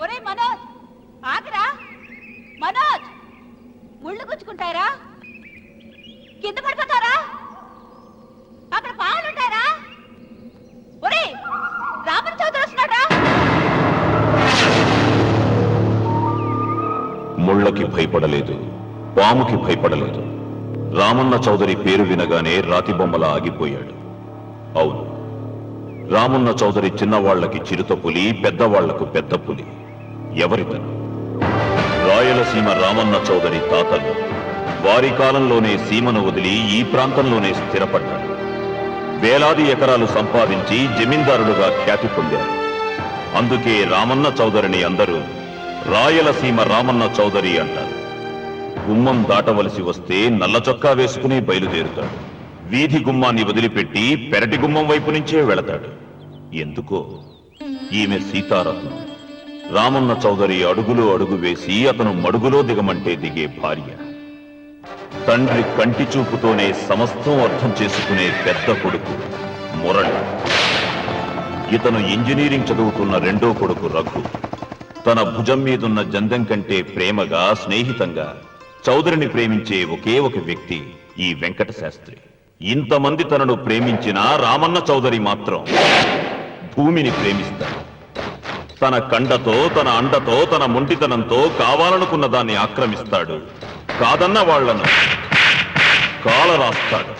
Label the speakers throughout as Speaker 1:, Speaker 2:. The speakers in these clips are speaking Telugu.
Speaker 1: ఒరే మనోజ్, ఆగరా మనోజ్. ముళ్ళు గుచ్చుకుంటారా? కింద పడిపోతారా? అక్కడ పాలుంటారా? ఒరే రామన్ చౌదరి వస్తున్నాడా?
Speaker 2: ముళ్ళకి భయపడలేదు, పాముకి భయపడలేదు. రామన్న చౌదరి పేరు వినగానే రాతి బొమ్మలా ఆగిపోయాడు. అవును, రామన్న చౌదరి చిన్నవాళ్లకి చిరుత పులి, పెద్దవాళ్లకు పెద్ద పులి. ఎవరితను? రాయలసీమ రామన్న చౌదరి తాతలు. వారి కాలంలోనే సీమను వదిలి ఈ ప్రాంతంలోనే స్థిరపడ్డారు. వేలాది ఎకరాలు సంపాదించి జమీందారులుగా ఖ్యాతి పొందారు. అందుకే రామన్న చౌదరిని అందరూ రాయలసీమ రామన్న చౌదరి అంటారు. గుమ్మం దాటవలసి వస్తే నల్ల చొక్కా వేసుకుని బయలుదేరుతాడు. వీధి గుమ్మాన్ని వదిలిపెట్టి పెరటి గుమ్మం వైపు నుంచే వెళతాడు. ఎందుకో? ఈమె సీతారత్నం. రామన్న చౌదరి అడుగులో అడుగు వేసి అతను మడుగులో దిగమంటే దిగే భార్య. తండ్రి కంటి చూపుతోనే సమస్తం అర్థం చేసుకునే పెద్ద కొడుకు మురళి. ఇతను ఇంజనీరింగ్ చదువుతున్న రెండో కొడుకు రఘు. తన భుజం మీదున్న జందెం కంటే ప్రేమగా, స్నేహితంగా చౌదరిని ప్రేమించే ఒకే ఒక వ్యక్తి ఈ వెంకట శాస్త్రి. ఇంతమంది తనను ప్రేమించిన రామన్న చౌదరి మాత్రం భూమిని ప్రేమిస్తాడు. తన కండతో, తన అండతో, తన మొండితనంతో కావాలనుకున్న దాన్ని ఆక్రమిస్తాడు. కాదన్న వాళ్లను కాలరాస్తాడు.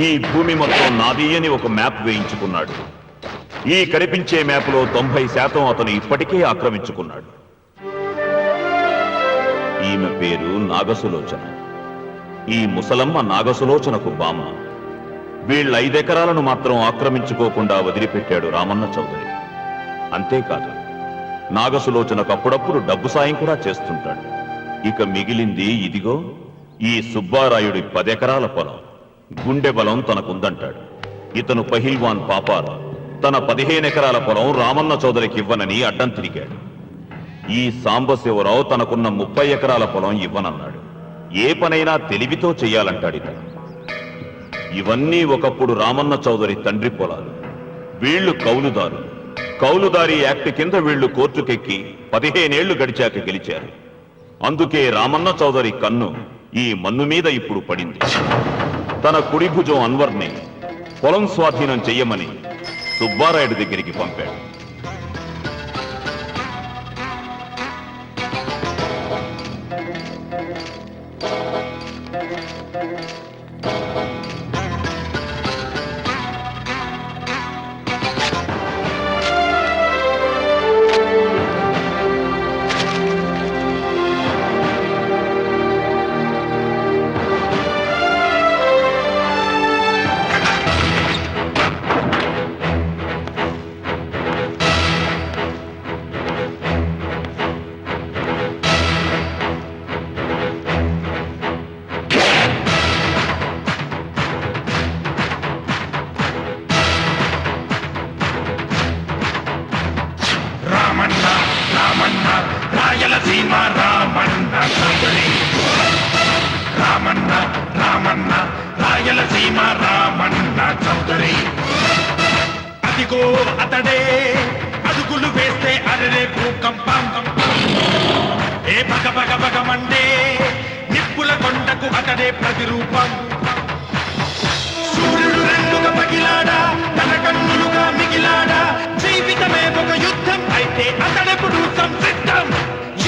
Speaker 2: ఈ భూమి మొత్తం నాది అని ఒక మ్యాప్ వేయించుకున్నాడు. ఈ కనిపించే మ్యాప్లో 90% అతను ఇప్పటికే ఆక్రమించుకున్నాడు. ఈమె పేరు నాగసులోచన. ఈ ముసలమ్మ నాగసులోచనకు బామ్మ. వీళ్ళ 5 ఎకరాలను మాత్రం ఆక్రమించుకోకుండా వదిలిపెట్టాడు రామన్న చౌదరి. అంతేకాదు, నాగసులోచనకు అప్పుడప్పుడు డబ్బు సాయం కూడా చేస్తుంటాడు. ఇక మిగిలింది ఇదిగో ఈ సుబ్బారాయుడి 10 ఎకరాల పొలం. గుండె బలం తనకుందంటాడు. ఇతను పహిల్వాన్ పాపారా తన 15 ఎకరాల పొలం రామన్న చౌదరికి ఇవ్వనని అడ్డం తిరిగాడు. ఈ సాంబశివరావు తనకున్న 30 ఎకరాల పొలం ఇవ్వనన్నాడు. ఏ పనైనా తెలివితో చెయ్యాలంటాడు ఇతను. ఇవన్నీ ఒకప్పుడు రామన్న చౌదరి తండ్రి పొలాలు. వీళ్లు కౌలుదారు. కౌలుదారి యాక్ట్ కింద వీళ్లు కోర్టుకెక్కి 15 ఏళ్లు గడిచాక గెలిచారు. అందుకే రామన్న చౌదరి కన్ను ఈ మన్ను మీద ఇప్పుడు పడింది. తన కుడి భుజం అన్వర్ని పొలం స్వాధీనం చెయ్యమని సుబ్బారాయుడు దగ్గరికి పంపాడు.
Speaker 3: రాయలసీమ రామన్న చౌదరి. రామన్న రామన్న రాయలసీమ రామన్న చౌదరి. అదిగో అతడే అడుగులు వేస్తే అరరే భూకంపం. ఏ పగ పగ పగమండే నిప్పుల కొండకు అతడే ప్రతిరూపం. సూర్యుడు రెండుగా పగిలాడా, తన కన్నులుగా మిగిలాడా. జీవితమే ఒక యుద్ధం అయితే అతడెప్పుడు సంసిద్ధం.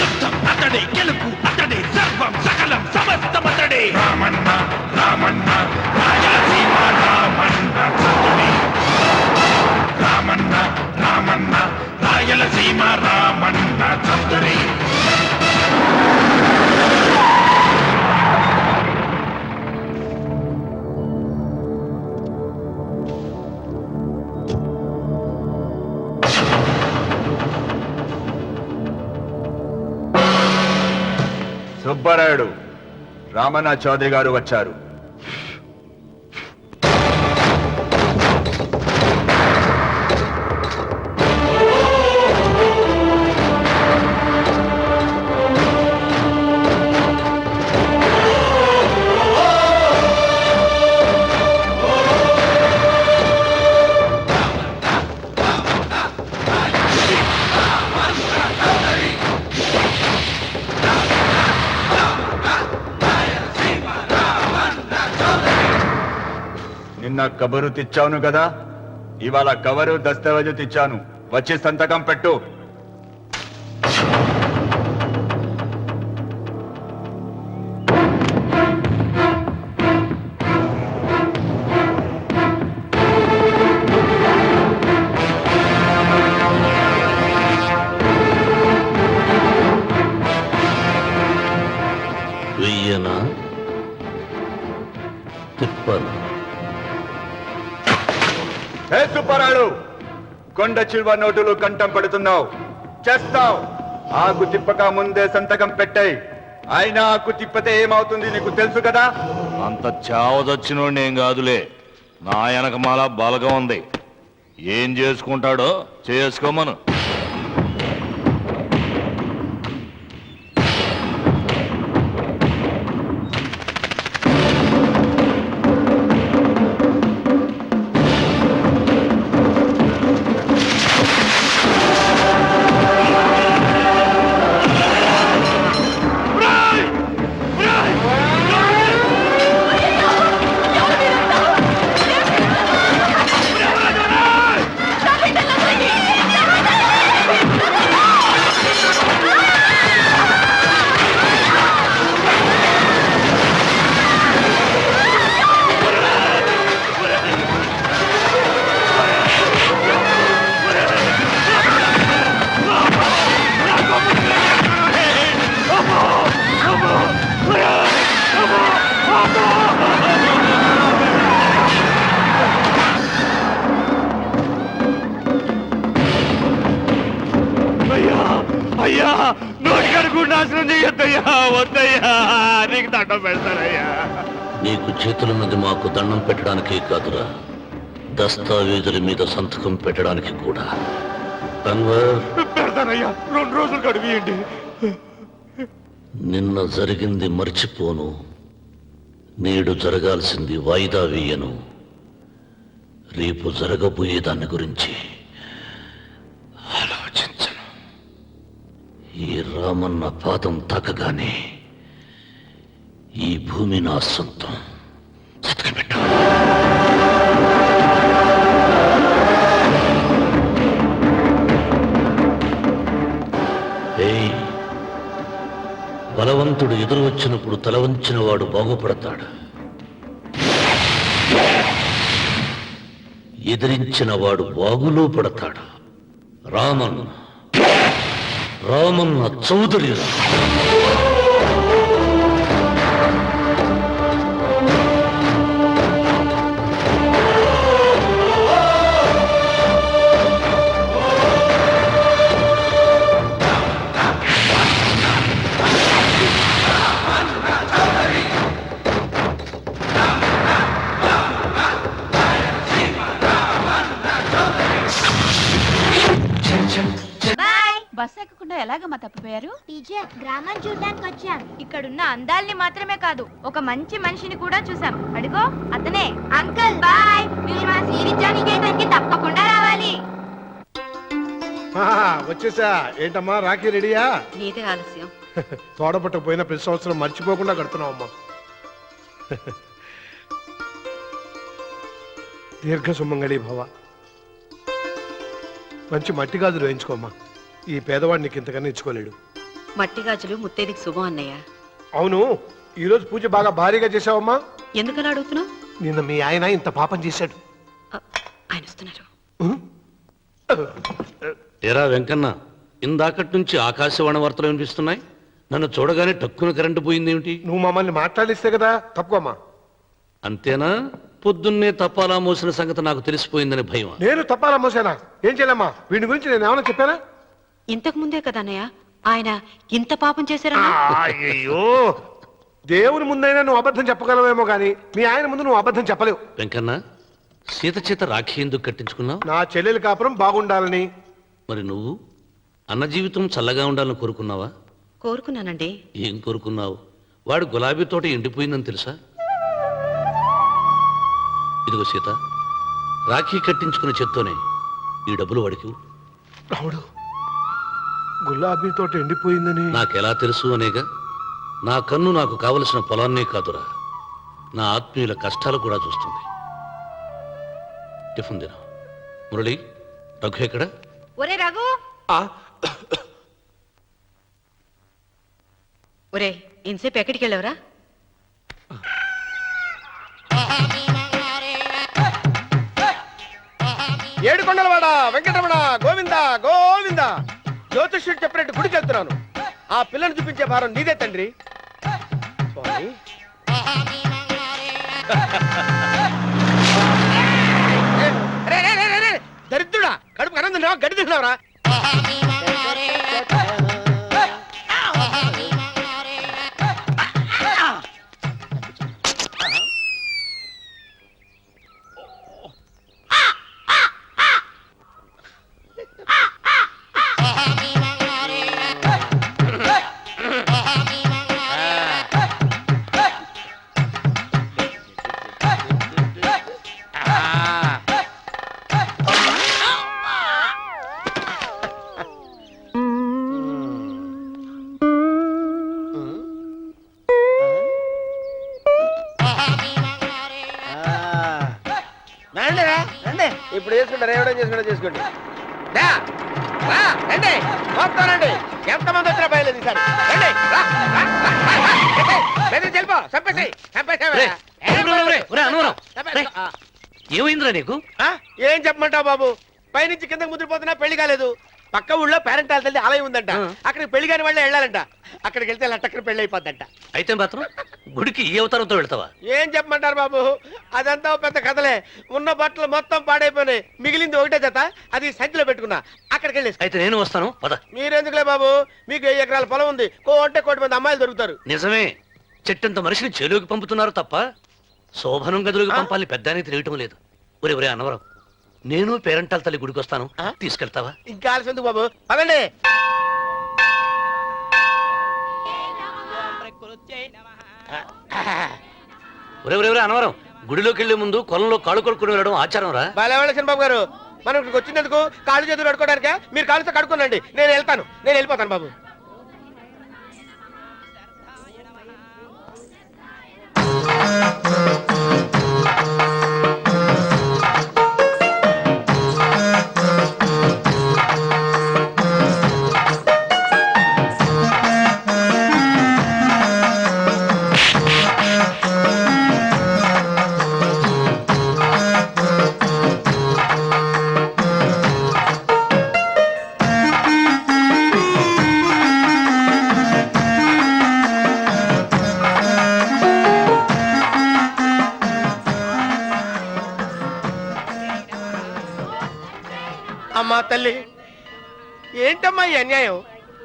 Speaker 3: యుద్ధం అతడే, గెలుపు అతడే, సర్వం సకలం సమస్తం అతడే. రామన్న రామన్న రాయలసీమ రామన్న చౌదరి. రామన్న రామన్న రాయలసీమ రామన్న చౌదరి.
Speaker 4: సుబ్బారాయుడు, రామన్న చౌదరి గారు వచ్చారు. నిన్న కబరు తెచ్చాను కదా, ఇవాళ కవరు దస్తావేజు తెచ్చాను. వచ్చి సంతకం పెట్టు.
Speaker 5: వెయ్యనా తిప్పను?
Speaker 4: హే సుబ్బారాయుడు, కొండ చిల్వ నోటులు కంఠం పడుతున్నావు, చేస్తావు. ఆకు తిప్పక ముందే సంతకం పెట్టాయి. అయినా ఆకు తిప్పతే ఏమవుతుంది నీకు తెలుసు కదా.
Speaker 6: అంత చావదచ్చినోడిని ఏం కాదులే, నా వెనకమాల బలగం ఉంది. ఏం చేసుకుంటాడో చేసుకోమను. అయ్యా, నోటికడుగు నాశనం చెయ్యొద్దయ్యా, వద్దయ్యా, నీకు దండం పెడతానయ్యా.
Speaker 5: నీకు చేతులున్నది మాకు దండం పెట్టడానికి కాదురా, దస్తావేజుల మీద సంతకం పెట్టడానికి కూడా. అన్వర్,
Speaker 6: పెడతానయ్యా, 2 రోజులు గడివియండి.
Speaker 5: నిన్న జరిగింది మర్చిపోను, నేడు జరగాల్సింది వాయిదా వేయను. రేపు జరగబోయే దాని గురించి ఆలోచించను. ఈ రామన్న పాదం తాకగానే ఈ భూమి నా సొంతం. సంతకం పెట్టు. ఏయ్, బలవంతుడు ఎదురు వచ్చినప్పుడు తల వంచిన వాడు బాగుపడతాడు, ఎదిరించిన వాడు బాగులో పడతాడు. రామన్న చౌదరి.
Speaker 1: బస్ ఎక్కకుండా ఎలాగమ్మా తప్పిపోయారు?
Speaker 7: టీచర్, గ్రామం చూడడానికి వచ్చాం. ఇక్కడున్న అందాల్ని మాత్రమే కాదు, ఒక మంచి మనిషిని కూడా చూసాం. అడుగో అతనే. అంకుల్ బాయ్, మీరు మా శ్రీవిద్యానికేతన్కి తప్పకుండా రావాలి.
Speaker 8: వచ్చేసా. ఏంటమ్మా రాఖీ రెడీయా?
Speaker 1: నీదే ఆలస్యం.
Speaker 8: తోడపట్టకపోయినా ప్రతి సంవత్సరం మర్చిపోకుండా కడుతున్నావమ్మా. దీర్ఘ సుమంగళి భవ. మంచి మట్టి గాజులు వేయించుకోమ్మా. ఈ పేదవాడిని ఇంతకన్నా ఇచ్చుకోలేడు.
Speaker 1: మట్టి గాజులు ముత్తేదికి శుభం అన్నయ్య.
Speaker 8: అవును, ఈరోజు పూజ బాగా భారీగా చేసావమ్మా.
Speaker 1: ఎందుకలా అడుగుతున్నావు?
Speaker 8: నిన్న మీ ఆయన ఇంత పాపం చేశాడు.
Speaker 1: ఆయన వస్తున్నారు.
Speaker 5: ఎరా వెంకన్న, ఇందాకటి నుంచి ఆకాశవాణి వార్తలు వినిపిస్తున్నాయి. నన్ను చూడగానే టక్కున కరెంటు పోయిందేమిటి?
Speaker 8: నువ్వు మమ్మల్ని మాట్లాడిస్తే కదా. తప్పుకోమ్మా.
Speaker 5: అంతేనా? పొద్దున్నే తప్పాలా మోసిన సంగతి నాకు తెలిసిపోయిందని భయం.
Speaker 8: నేను తప్పాలా మోసానా? ఏం చేయలేమ్మా. వీడి గురించి నేను ఏమైనా చెప్పానా?
Speaker 1: ఇంతకు ముందే కదా అన్నయ్య ఆయన ఇంత పాపం చేశారా?
Speaker 8: అయ్యో, దేవుని ముందైనా నువ్వు అబద్ధం చెప్పగలవేమో గానీ మీ ఆయన ముందు నువ్వు అబద్ధం చెప్పలేవు.
Speaker 5: వెంకన్న, సీత చేత రాఖీ ఎందుకు కట్టించుకున్నావు?
Speaker 8: నా చెల్లెలి కాపురం బాగుండాలని.
Speaker 5: మరి నువ్వు అన్న జీవితం చల్లగా ఉండాలని కోరుకున్నావా?
Speaker 1: కోరుకున్నానండి.
Speaker 5: ఏం కోరుకున్నావు? వాడు గులాబీ తోట ఎండిపోయిందని తెలుసా? ఇదిగో సీత, రాఖీ కట్టించుకున్న చేత్తోనే ఈ డబ్బులు వాడికి.
Speaker 8: రాముడు, గులాబీ తోట ఎండిపోయిందని
Speaker 5: నాకెలా తెలుసు అనేగా. నా కన్ను నాకు కావలసిన పొలాన్నే కాదురా, నా ఆత్మీయుల కష్టాలు కూడా చూస్తుంది. టిఫిన్ తిను. మురళి, రఘు ఎక్కడ?
Speaker 1: ఒరే రఘు, ఒరే ఇంతసేపు ఎక్కడికి వెళ్ళవరా?
Speaker 9: ఏడుకొండలవాడ వెంకటరమణ గోవింద గోవింద. జ్యోతిష్యుడు చెప్పినట్టు గుడికి వెళ్తున్నాను. ఆ పిల్లను చూపించే భారం నీదే తండ్రి. స్వామి దరిద్రుడా, కడుపు అన్నం తిన్నావా గడి తిన్నావరా? ఇప్పుడు చేసుకుంటారు, ఎవడో చేసుకోండి. రండి మొత్తం రండి. ఎంతమంది వచ్చినా బయలుదేరి తీశారు. రండి చెల్పో
Speaker 5: ఏమైందిరా నీకు?
Speaker 9: ఏం చెప్పమంటావు బాబు? పైనుంచి కిందకి ముద్రపోతున్నా పెళ్లి కాలేదు. పక్క ఊళ్ళో పేరెంట్ తల్లి ఆలయం ఉందంట. అక్కడికి పెళ్లి కాని వాళ్ళే వెళ్ళాలంట. అక్కడికి వెళ్తే లట్టక్కన పెళ్లి అయిపోద్దంట.
Speaker 5: అయితే మాత్రం గుడికి ఏ అవతారంతో వెళ్తావా?
Speaker 9: ఏం చెప్పమంటారు బాబు? అదంతా పెద్ద కథలే. ఉన్న బట్టలు మొత్తం పాడైపోయినాయి. మిగిలింది ఒకటే జత, అది సంచిలో పెట్టుకున్నా. అక్కడికి వెళ్ళేసి
Speaker 5: అయితే నేను వస్తాను, పద.
Speaker 9: మీరెందుకులే బాబు, మీకు 10 ఎకరాల పొలం ఉంది. అంటే 1 కోటి మంది అమ్మాయిలు దొరుకుతారు.
Speaker 5: నిజమే, చెట్టంత మనిషిని చేలోకి పంపుతున్నారు తప్ప శోభనం గదిలోకి పంపాలని పెద్దానికి తెలియటం లేదు. ఒరే ఒరే అన్నవరం, నేను పేరెంటాల తల్లి గుడికి వస్తాను, తీసుకెళ్తావా?
Speaker 9: ఇంకా ఆలస్యం ఎందుకు బాబు, పదండి.
Speaker 5: ఒరే ఒరే ఒరే అన్నవరం, గుడిలోకి వెళ్లే ముందు కొలంలో కాళ్ళు కొడుకుని వెళ్ళడం ఆచారం రా.
Speaker 9: బాలేవాళ్ళ చంద్రబాబు గారు, మనం ఇక్కడికి వచ్చినందుకు కాళ్ళు చేతులు కడుక్కోవడానికే. మీరు కాళ్ళతో కడుక్కోనండి, నేను వెళ్తాను. నేను వెళ్ళిపోతాను బాబు. అమ్మా తల్లి, ఏంటమ్మా ఈ అన్యాయం?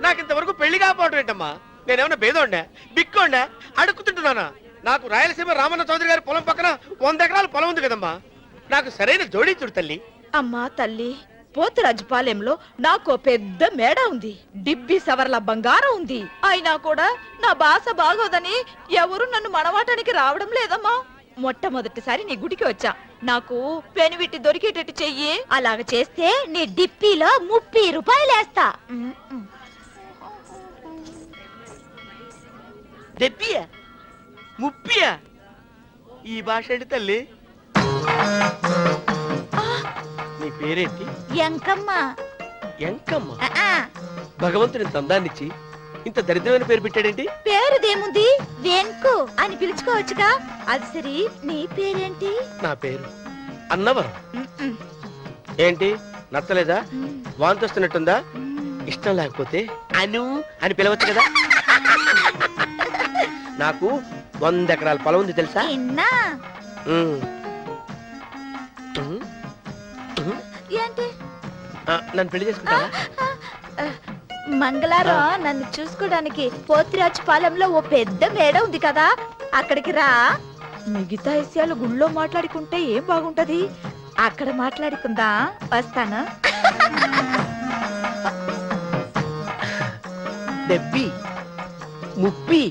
Speaker 9: నాకు ఇంతవరకు పెళ్లి కాకపోవడం ఏంటమ్మా? నేనేమన్నా బేదోండా, బిక్కోండా, అడుక్కుతుంటున్నానా? నాకు రాయలసీమ రామన్న చౌదరి గారి పొలం పక్కన 100 ఎకరాల పొలం ఉంది కదమ్మా. నాకు సరైన జోడించుడు తల్లి.
Speaker 10: అమ్మా తల్లి, పోతురాజుపాలెంలో నాకు పెద్ద మేడ ఉంది. డిబ్బి సవర్ల బంగారం ఉంది. అయినా కూడా నా భాష బాగోదని ఎవరు నన్ను మనవాటానికి రావడం లేదమ్మా. మొట్టమొదటిసారి నీ గుడికి వచ్చా. నాకు పెనివిట్టి దొరికేటట్టు చెయ్యి.
Speaker 7: అలాగ చేస్తే నీ డిప్పీలో 30 రూపాయలు వేస్తా.
Speaker 9: డెబ్బియా 30? ఈ భాష ఏంటి తల్లి? నీ పేరేంటి?
Speaker 7: ఎంకమ్మ.
Speaker 9: ఎంకమ్మ? భగవంతుని ఇంత అందాన్నిచ్చి ఇంత దరిద్రమైన పేరు పెట్టాడేంటి?
Speaker 7: పేరుదేముంది, వెంకు అని పిలుచుకోవచ్చుగా. అది సరి, నీ పేరేంటి?
Speaker 9: నా పేరు అన్నవరం. ఏంటి నచ్చలేదా? వాంతి వస్తున్నట్టుందా? ఇష్టం లేకపోతే అను అని పిలవచ్చు కదా. నాకు 100 ఎకరాల పొలం ఉంది తెలుసా?
Speaker 7: ఏంటి?
Speaker 9: నన్ను పెళ్లి చేసుకుంటావా?
Speaker 7: మంగళవారం నన్ను చూసుకోవడానికి పోతిరాజుపాలెంలో ఓ పెద్ద మేడ ఉంది కదా, అక్కడికి రా.
Speaker 10: మిగతా విషయాలు గుళ్ళో మాట్లాడుకుంటే ఏం బాగుంటది, అక్కడ మాట్లాడుకుందా. వస్తాను.
Speaker 9: డెబ్బి 30.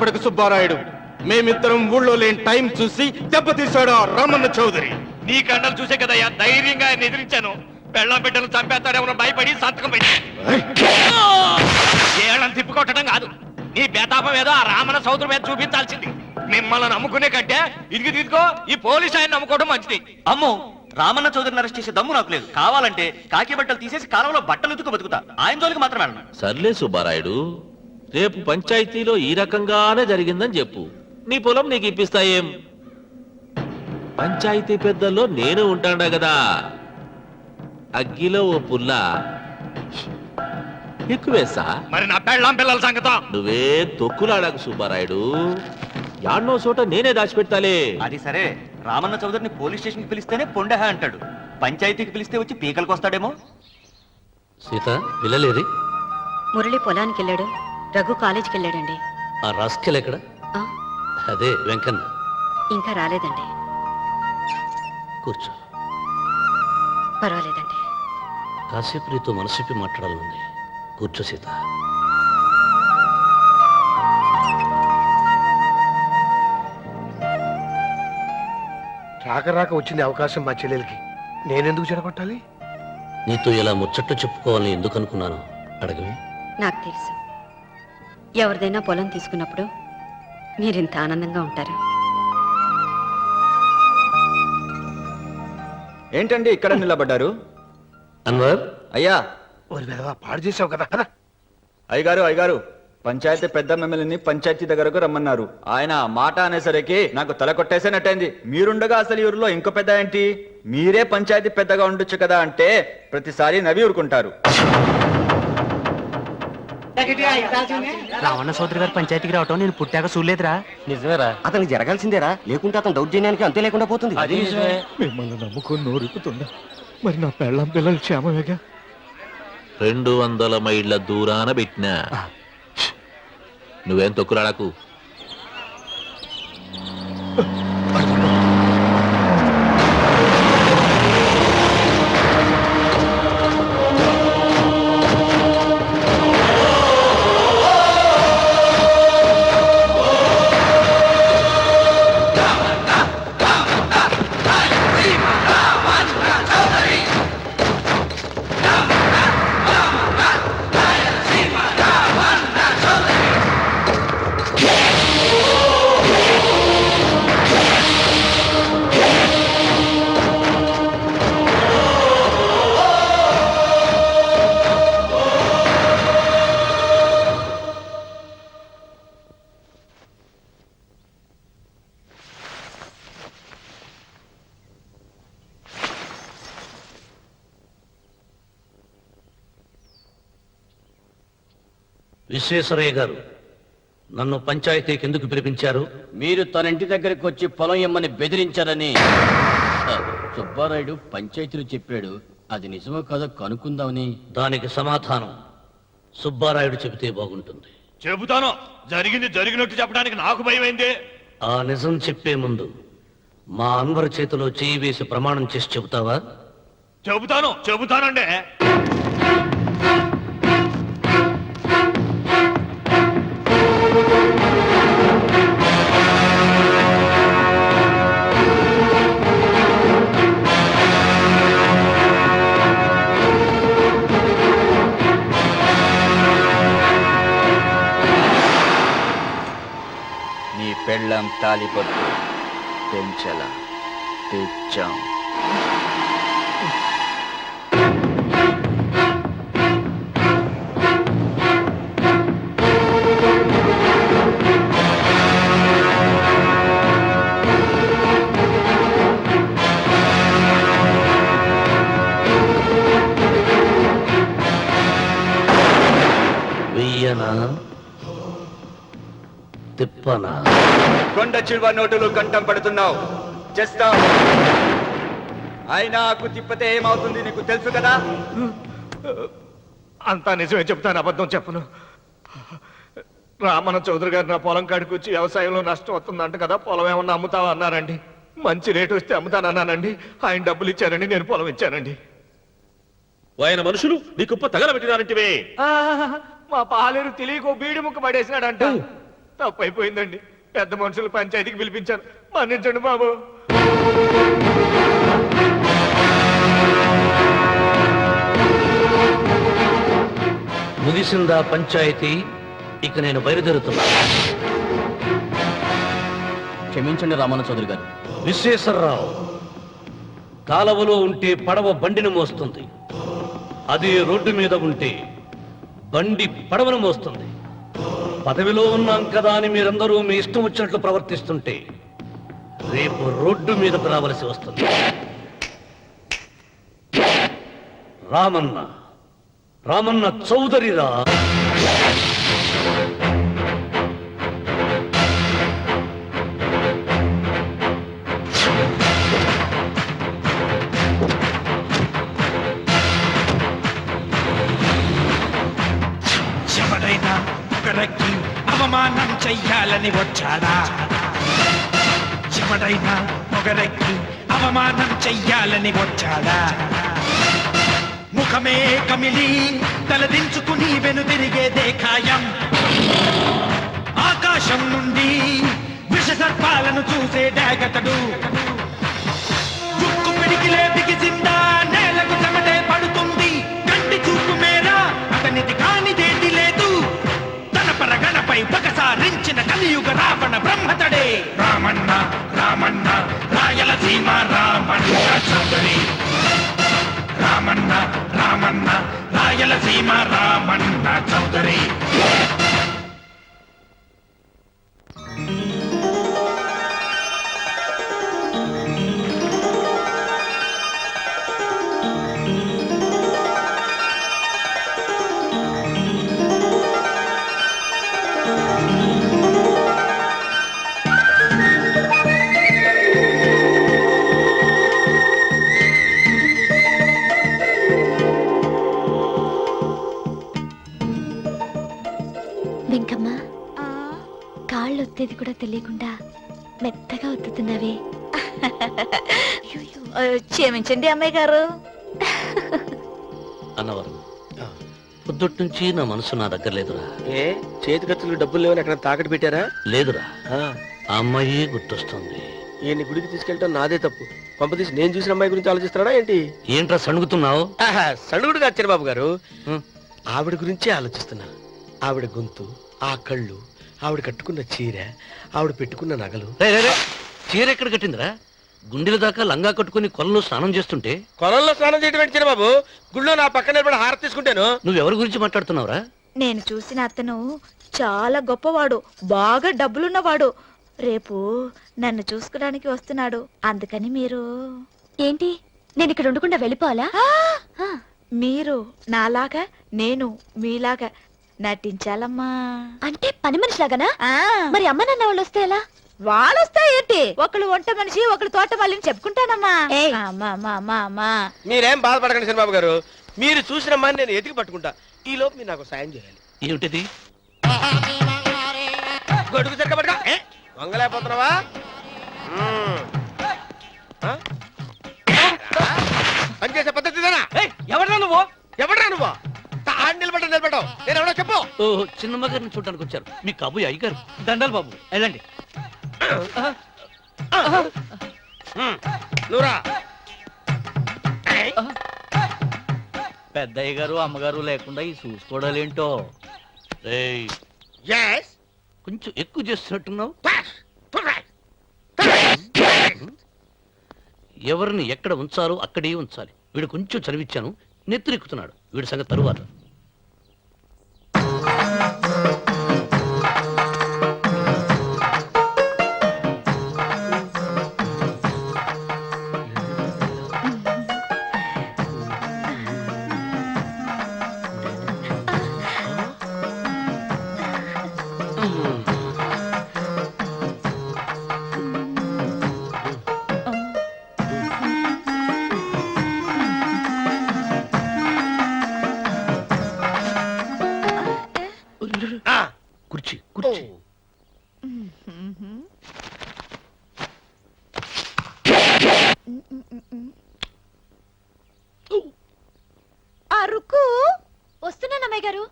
Speaker 3: ఆవేశపడకు సుబ్బారాయుడు. మేమిద్దరం ఊళ్ళో లేని టైం చూసి దెబ్బతీశాడు ఆ రామన్న చౌదరి.
Speaker 6: నీ కండలు చూసే కదయ్యా ధైర్యంగా ఆయన ఎదిరించాను. పెళ్ళం బిడ్డలు చంపేస్తాడేమో భయపడి సంతకం పెట్టి ఏళ్ళని తిప్పుకొట్టడం కాదు, నీ బేతాపం ఏదో ఆ రామన్న సోదరు మీద చూపించాల్సింది. మిమ్మల్ని నమ్ముకునే కంటే ఇదిగో ఈ పోలీసు ఆయన నమ్ముకోవడం మంచిది.
Speaker 11: అమ్మో, రామన్న చౌదరిని అరెస్ట్ చేసే దమ్ము నాకు లేదు. కావాలంటే కాకి బట్టలు తీసేసి కాలంలో బట్టలు ఉతుకు బతుకుతా. ఆయన జోలికి మాత్రం వెళ్ళను.
Speaker 12: సర్లే సుబ్బారాయుడు, రేపు పంచాయతీలో ఈ రకంగానే జరిగిందని చెప్పు, నీ పొలం నీకు ఇప్పిస్తాయేం? పంచాయతీ పెద్దల్లో నేను ఉంటాడా కదా, అగ్గిలో ఓ పుల్ల ఎక్కువేసా.
Speaker 6: మరి నా పెళ్ళం పిల్లల సంగతం
Speaker 12: నువ్వే తొక్కులాడాకు సుబ్బారాయుడు, యాడ్నో చోట నేనే దాచిపెడతాలే.
Speaker 11: అది సరే, రామన్న చౌదరిని పోలీస్ స్టేషన్ కి పిలిస్తేనే పొండహ అంటాడు. పంచాయతీకి పిలిస్తే వచ్చి పీకలకు వస్తాడేమో.
Speaker 5: సీత పిల్లలేరి?
Speaker 1: మురళి పొలానికి వెళ్ళాడు, రఘు కాలేజీకి వెళ్ళాడండి.
Speaker 5: ఆ రాస్కెల్ ఎక్కడ?
Speaker 1: ఆ,
Speaker 5: అదే వెంకన్న.
Speaker 1: ఇంకా రాలేదండి.
Speaker 5: కూర్చో.
Speaker 1: పర్వాలేదండి.
Speaker 5: కాసేపు నీతో మనసిప్పి మాట్లాడాలనుంది. కూర్చో సీత.
Speaker 8: రాక రాక వచ్చింది అవకాశం మా చెల్లెలకి, నేనెందుకు చెడగొట్టాలి?
Speaker 5: నీతో ఇలా ముచ్చట్లు చెప్పుకోవాలని ఎందుకు అనుకున్నాను అడగవి.
Speaker 1: నాకు తెలుసు, ఎవరిదైనా పొలం తీసుకున్నప్పుడు మీరింత ఆనందంగా ఉంటారు.
Speaker 4: ఏంటండి ఇక్కడ నిలబడ్డారు?
Speaker 5: అన్వర్,
Speaker 4: అయ్యా.
Speaker 8: ఓరి వెధవా, పాడు చేసావు కదా. పద.
Speaker 4: అయ్యగారు, పంచాయతీ పెద్ద మిమ్మల్ని పంచాయతీ దగ్గరకు రమ్మన్నారు. ఆయన మాట అనేసరికి నాకు తల కొట్టేసేనట్టయింది. మీరుండగా అసలు ఈ ఊరిలో ఇంకో పెద్ద ఏంటి? మీరే పంచాయతీ పెద్దగా ఉండొచ్చు కదా అంటే ప్రతిసారి నవ్వి ఊరుకుంటారు.
Speaker 11: రావణ సోదరి గారు పంచాయతీకి రావటం నేను పుట్టాక చూడలేదురా. నిజమేరా, అతనికి జరగాల్సిందేరా, లేకుంటే అతను దౌర్జన్యానికి అంతే లేకుండా పోతుంది.
Speaker 3: మిమ్మల్ని నమ్ముకొని నోరుకుతుందా? మరి నా పెళ్ళం పిల్లలు క్షేమమేగా?
Speaker 12: 200 మైళ్ళ దూరాన పెట్టినా. నువ్వేం తొక్కులాడకు.
Speaker 5: విశ్వేశ్వరయ్య గారు, నన్ను పంచాయతీకి ఎందుకు పిలిపించారు?
Speaker 11: మీరు తన ఇంటి దగ్గరికి వచ్చి పొలం ఇమ్మని బెదిరించారని సుబ్బారాయుడు పంచాయతీలో చెప్పాడు. అది నిజమో కాదో కనుక్కుందామని.
Speaker 5: దానికి సమాధానం సుబ్బారాయుడు చెబితే బాగుంటుంది.
Speaker 6: చెబుతాను. జరిగింది జరిగినట్టు చెప్పడానికి నాకు భయమైంది.
Speaker 5: ఆ నిజం చెప్పే ముందు మా అన్వర్ చేతిలో చేయి వేసి ప్రమాణం చేసి చెబుతావా?
Speaker 6: చెబుతానండి.
Speaker 4: నీ పెళ్ళం తాలిపట్టు పెంచల తెచ్చాం.
Speaker 5: వెయ్యనా తిప్పనా?
Speaker 4: కొండ చిల్వ నోటులు కంఠం పడుతున్నావు, చేస్తావు. ఆయన ఆకు తిప్పితే ఏమవుతుంది నీకు తెలుసు కదా.
Speaker 3: అంతా నిజమే చెప్తాను, అబద్ధం చెప్పను. రామన్న చౌదరి గారు నా పొలం కాడికి వచ్చి వ్యవసాయంలో నష్టం వస్తుందంట కదా, పొలం ఏమన్నా అమ్ముతావా అన్నారండి. మంచి రేటు వస్తే అమ్ముతానన్నానండి. ఆయన డబ్బులు ఇచ్చారండి, నేను పొలం ఇచ్చానండి.
Speaker 12: ఆయన మనుషులు నీ కుప్ప తగలబెట్టినారంటివే.
Speaker 3: మా పాలేరు తెలియకో బీడి ముక్క పడేసినాడంట. తప్పైపోయిందండి. పెద్ద మనుషులు పంచాయతీకి పిలిపించాను, మన్నించండి బాబు.
Speaker 5: ముగిసిందా పంచాయతీ? ఇక నేను బయలుదేరుతున్నా.
Speaker 11: క్షమించండి రామన్న చౌదరి గారు.
Speaker 5: విశ్వేశ్వరరావు, కాలవలో ఉంటే పడవ బండిని మోస్తుంది, అదే రోడ్డు మీద ఉంటే బండి పడవను మోస్తుంది. పదవిలో ఉన్నాం కదా అని మీరందరూ మీ ఇష్టం వచ్చినట్లు ప్రవర్తిస్తుంటే రేపు రోడ్డు మీదకు రావలసి వస్తుంది. రామన్న, రామన్న చౌదరిరా.
Speaker 13: ఎవరైనా ఒకరికి అవమానం చెయ్యాలని వచ్చాడా? ఎవరైనా ఒకరికి అవమానం చెయ్యాలని వచ్చాడా? ముఖమే కమిలి తలదించుకుని వెనుదిరిగేదే ఖాయం. ఆకాశం నుండి విష సర్పాలను చూసే డాగతడు. చుక్కు పిడికిలే బిగిసిందా నేలకు చెమటే పడుతుంది. కంటి చూపు మేరా అతనిది కానిదేటి లేదు. తన పరగణపై పగసారించిన కలియుగ రావణ బ్రహ్మతడే రామన్న. రామన్న రాయలసీమ రామన్న చౌదరి. రామన్న, రామన్న రాయలసీమ రామన్న చౌదరి.
Speaker 7: వెంకమ్మ, కాళ్ళు ఒత్తేది కూడా తెలియకుండా మెత్తగా ఒత్తుతున్నవే.
Speaker 10: క్షమించండి అమ్మాయి గారు.
Speaker 5: అన్నవరం, పొద్దుటి నుంచి నా మనసు నా దగ్గర లేదురా.
Speaker 9: ఏ చేతికత్తులు డబ్బులు లేవని ఎక్కడ తాకట్టు పెట్టారా?
Speaker 5: లేదురా, ఆ అమ్మాయి గుర్తొస్తుంది.
Speaker 9: ఈయన్ని గుడికి తీసుకెళ్ళటం నాదే తప్పు. పంపతీసి నేను చూసిన అమ్మాయి గురించి ఆలోచిస్తాడా ఏంటి?
Speaker 5: ఏంట్రా సణుగుతున్నావు?
Speaker 9: సణుగుడు కాదు చిరబాబు గారు, ఆవిడ గురించే ఆలోచిస్తున్నా. ఆవిడ గొంతు, ఆ కళ్ళు, ఆవిడ కట్టుకున్న చీర, ఆవిడ పెట్టుకున్న నగలు.
Speaker 5: చీర ఎక్కడ కట్టిందిరా? గుండెల దాకా లంగా కట్టుకుని కొలంలో స్నానం చేస్తుంటే.
Speaker 9: కొలంలో స్నానం చేయడం చిరబాబు, గుళ్ళో నా పక్కన నిలబడి హారతి తీసుకుంటాను.
Speaker 5: నువ్వెవరి గురించి మాట్లాడుతున్నావురా?
Speaker 10: నేను చూసిన అతను చాలా గొప్పవాడు, బాగా డబ్బులున్నవాడు. రేపు నన్ను చూసుకోవడానికి వస్తున్నాడు. అందుకని మీరు
Speaker 7: ఏంటి, నేను ఇక్కడ ఉండకుండా వెళ్ళిపోవాలా?
Speaker 10: మీరు నాలాగా, నేను మీలాగా నటించాలమ్మా.
Speaker 7: అంటే పని మనిషిలాగానా? మరి అమ్మ నాన్న వాళ్ళు వస్తే ఎలా?
Speaker 10: వాళ్ళు వస్తే ఏంటి, ఒకళ్ళు వంట మనిషి, ఒకళ్ళు తోట వాళ్ళని చెప్పుకుంటానమ్మా. అమ్మా అమ్మా అమ్మా అమ్మా.
Speaker 9: మీరేం బాధపడకండి చంద్రబాబు గారు, మీరు చూసిన అమ్మాయిని నేను ఎతికి పట్టుకుంటా. ఈ లోపు మీరు నాకు సాయం చేయాలి.
Speaker 5: ఏమిటిది?
Speaker 9: గొడుగు సరిగ్గా పట్టుకో. వంగలేకపోతున్నావా? పనిచేసే పద్ధతి ఎవడరా నువ్వు? ఎవడరా నువ్వు? నిలబడ్డావు. నేను ఎవడో చెప్పు.
Speaker 5: చిన్నమ్మ గారిని చూడడానికి వచ్చారు. మీ కాబోయే అయ్యగారు. దండాలు బాబు, వెళ్ళండి.
Speaker 9: నువ్వురా.
Speaker 12: పెద్దయ్య గారు అమ్మగారు లేకుండా ఈ చూసుకోవడాలేంటో.
Speaker 5: కొంచెం ఎక్కువ చేస్తున్నట్టున్నావు. ఎవరిని ఎక్కడ ఉంచాలో అక్కడే ఉంచాలి. వీడు కొంచెం చదివిచ్చాను, నెత్తురెక్కుతున్నాడు. వీడి సంగతి తరువాత. కుర్చీ కుర్చీ.
Speaker 10: అరుకు
Speaker 7: వస్తున్నాను అమ్మాయి గారు.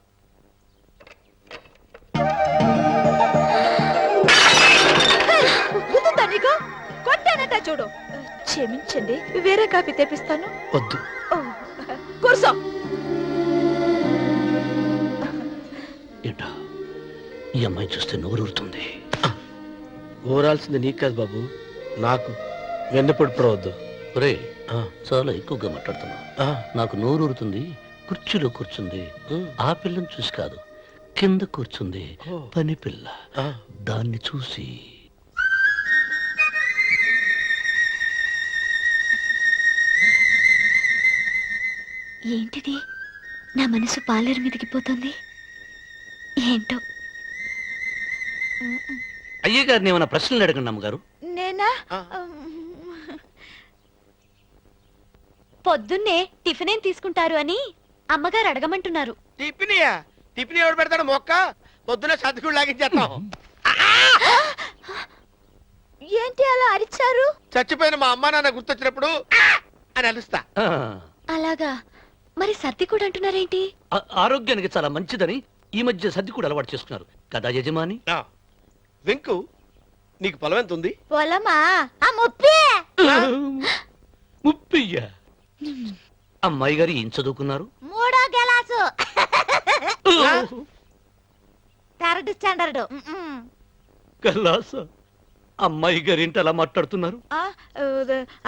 Speaker 10: చూడు. క్షమించండి, వేరే కాఫీ తెప్పిస్తాను.
Speaker 5: వద్దు.
Speaker 10: ఓ, కూర్చో.
Speaker 5: ఏంటా ఈ అమ్మాయి చూస్తే నోరూరుతుంది.
Speaker 9: ఊరాల్సింది నీకు కాదు బాబు, నాకు. వెన్నపొడి పడవద్దు.
Speaker 5: ఒరే చాలా ఎక్కువగా మాట్లాడుతున్నా. నాకు నోరూరుతుంది. కుర్చీలో కూర్చుంది. ఆ పిల్లని చూసి కాదు, కింద కూర్చుంది పని పిల్ల. దాన్ని చూసి
Speaker 7: ఏంటిది? నా మనసు పాలేరు మీదకి పోతుంది. ఏంటో.
Speaker 5: అయ్య గారిని ఏమైనా ప్రశ్నలు అడగండి అమ్మగారు.
Speaker 10: నేనా?
Speaker 7: పొద్దున్నే టిఫిన్ ఏం తీసుకుంటారు అని అమ్మగారు అడగమంటున్నారు.
Speaker 9: టిఫినియా? టిఫిన్ ఎవడు పెడతాడు మొక్క? పొద్దున సర్దుకుడు లాగించేస్తాం.
Speaker 10: ఏంటి అలా అరిచారు?
Speaker 9: చచ్చిపోయిన మా అమ్మా నాన్న గుర్తొచ్చినప్పుడు అని అలుస్తా.
Speaker 7: అలాగా? మరి సర్ది కూడా అంటున్నారేంటి?
Speaker 5: ఆరోగ్యానికి చాలా మంచిదని ఈ మధ్య సర్ది కూడా అలవాటు చేసుకున్నారు కదా యజమాని.
Speaker 9: వెంకు, నీకు పొలం ఎంత ఉంది?
Speaker 10: పొలమా? ఆ ముప్పి.
Speaker 5: ముప్పయ్య. అమ్మాయి గారు ఏం చదువుకున్నారు?
Speaker 10: 3వ క్లాసు. 3rd standard.
Speaker 5: కల్లాస. అమ్మాయి గారు ఏంటి అలా మాట్లాడుతున్నారు?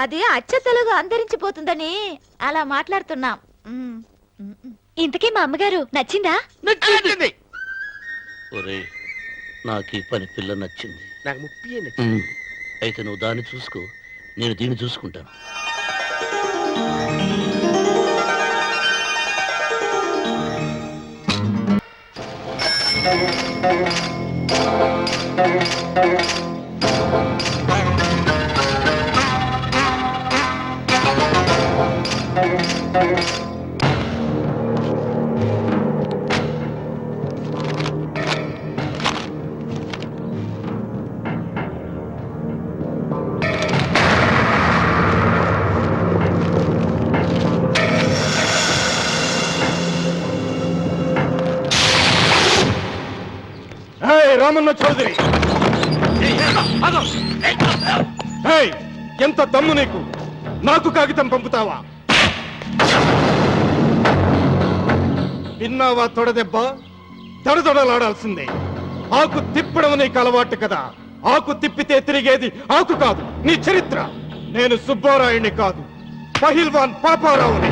Speaker 10: అది అచ్చ తెలుగు అంతరించిపోతుందని అలా మాట్లాడుతున్నాం.
Speaker 7: ఇంతకీ మా అమ్మగారు నచ్చిందా?
Speaker 9: నచ్చింది.
Speaker 5: ఒరే, నాకు ఈ పని పిల్ల నచ్చింది.
Speaker 9: నాకు ముప్పి.
Speaker 5: అయితే నువ్వు దాన్ని చూసుకో, నేను దీన్ని చూసుకుంటాను.
Speaker 3: రామన్న చౌదరి, ఎంత దమ్ము నీకు? నాకు కాగితం పంపుతావా? విన్నావా తొడదెబ్బ? దడదొడలాడాల్సిందే. ఆకు తిప్పడం నీకు అలవాటు కదా. ఆకు తిప్పితే తిరిగేది ఆకు కాదు, నీ చరిత్ర. నేను సుబ్బారాయుణ్ణి కాదు, పహిల్వాన్ పాపారావుని.